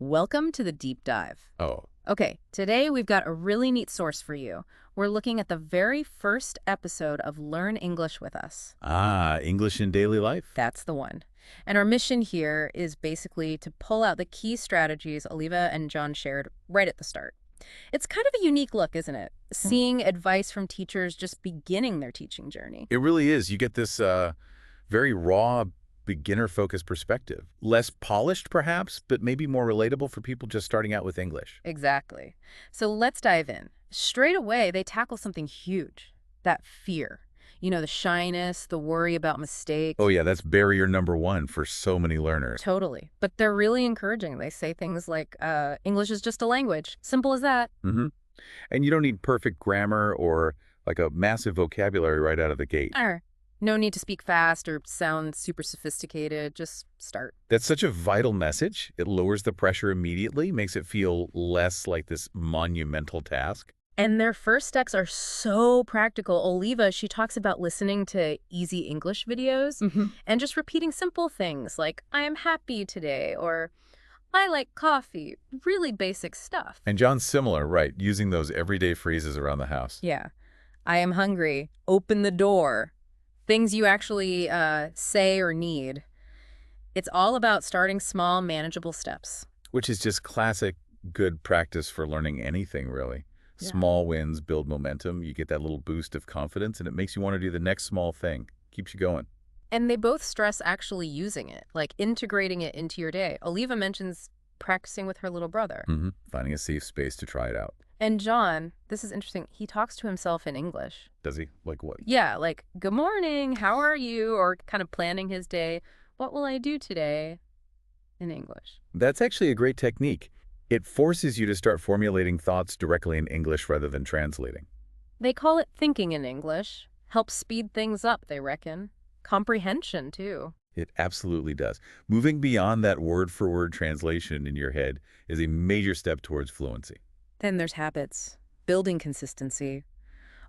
Welcome to the deep dive. Oh, Okay, today we've got a really neat source for you. We're looking at the very first episode of Learn English with Us. English in daily life? That's the one. And our mission here is basically to pull out the key strategies Oliva and John shared right at the start. It's kind of a unique look, isn't it? Seeing advice from teachers just beginning their teaching journey. It really is. You get this very raw, beginner-focused perspective. Less polished, perhaps, but maybe more relatable for people just starting out with English. Exactly. So let's dive in. Straight away, they tackle something huge, that fear. You know, the shyness, the worry about mistakes. Oh yeah, that's barrier number one for so many learners. Totally. But they're really encouraging. They say things like, English is just a language. Simple as that. hmm And you don't need perfect grammar or like a massive vocabulary right out of the gate. No need to speak fast or sound super sophisticated. Just start. That's such a vital message. It lowers the pressure immediately, makes it feel less like this monumental task. And their first steps are so practical. Oliva, she talks about listening to easy English videos and just repeating simple things like, I am happy today, or I like coffee. Really basic stuff. And John's similar, right, using those everyday phrases around the house. Yeah. I am hungry. Open the door. Things you actually say or need. It's all about starting small, manageable steps. Which is just classic good practice for learning anything, really. Yeah. Small wins build momentum. You get that little boost of confidence, and it makes you want to do the next small thing. Keeps you going. And they both stress actually using it, like integrating it into your day. Oliva mentions practicing with her little brother. Finding a safe space to try it out. And John, this is interesting, he talks to himself in English. Does he? Like what? Yeah, like, good morning, how are you? Or kind of planning his day. What will I do today? In English. That's actually a great technique. It forces you to start formulating thoughts directly in English rather than translating. They call it thinking in English. Helps speed things up, they reckon. Comprehension, too. It absolutely does. Moving beyond that word-for-word translation in your head is a major step towards fluency. Then there's habits. Building consistency.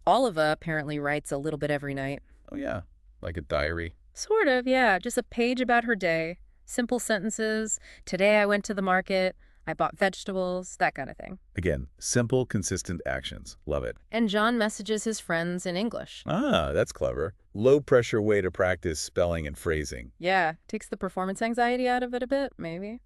Oliva apparently writes a little bit every night. Oh yeah, like a diary. Sort of, yeah. Just a page about her day. Simple sentences. Today I went to the market. I bought vegetables. That kind of thing. Again, simple, consistent actions. Love it. And John messages his friends in English. That's clever. Low-pressure way to practice spelling and phrasing. Yeah, takes the performance anxiety out of it a bit, maybe.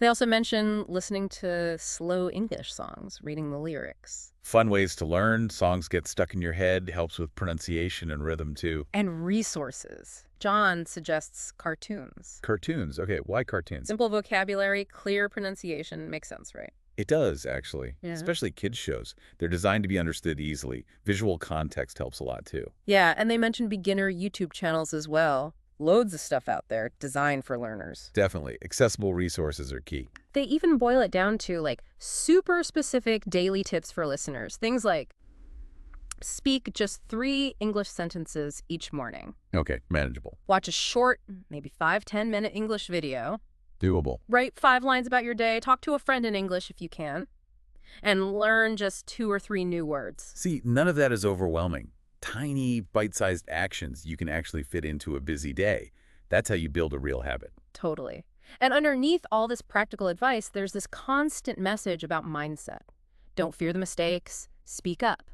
They also mention listening to slow English songs, reading the lyrics. Fun ways to learn. Songs get stuck in your head. Helps with pronunciation and rhythm, too. And resources. John suggests cartoons. Cartoons. Okay, why cartoons? Simple vocabulary, clear pronunciation. Makes sense, right? It does, actually. Yeah. Especially kids' shows. They're designed to be understood easily. Visual context helps a lot, too. Yeah, and they mention beginner YouTube channels as well. Loads of stuff out there designed for learners. Definitely. Accessible resources are key. They even boil it down to like super specific daily tips for listeners. Things like speak just 3 English sentences each morning. Okay, manageable. Watch a short, maybe 5-10 minute English video. Doable. Write 5 lines about your day. Talk to a friend in English if you can. And learn just 2 or 3 new words. See, none of that is overwhelming. Tiny, bite-sized actions you can actually fit into a busy day. That's how you build a real habit. Totally. And underneath all this practical advice, there's this constant message about mindset. Don't fear the mistakes. Speak up.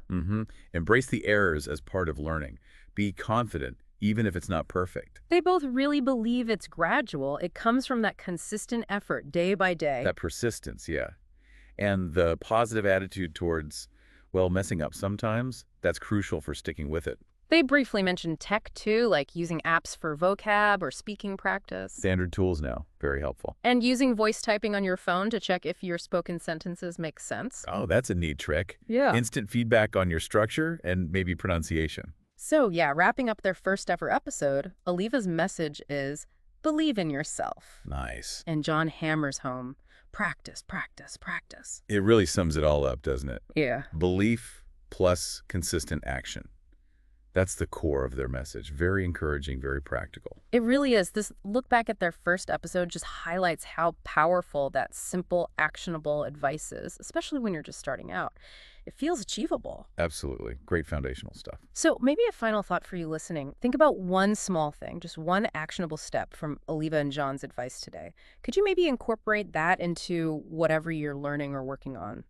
Embrace the errors as part of learning. Be confident, even if it's not perfect. They both really believe it's gradual. It comes from that consistent effort day by day. That persistence, yeah. And the positive attitude towards, well, messing up sometimes, that's crucial for sticking with it. They briefly mentioned tech too, like using apps for vocab or speaking practice. Standard tools now, very helpful. And using voice typing on your phone to check if your spoken sentences make sense. Oh, that's a neat trick. Yeah. Instant feedback on your structure and maybe pronunciation. So yeah, wrapping up their first ever episode, Oliva's message is believe in yourself. Nice. And John hammers home, practice, practice, practice. It really sums it all up, doesn't it? Yeah. Belief plus consistent action. That's the core of their message. Very encouraging, very practical. It really is. This look back at their first episode just highlights how powerful that simple, actionable advice is, especially when you're just starting out. it feels achievable. Absolutely. Great foundational stuff. So maybe a final thought for you listening. Think about one small thing, just one actionable step from Oliva and John's advice today. Could you maybe incorporate that into whatever you're learning or working on?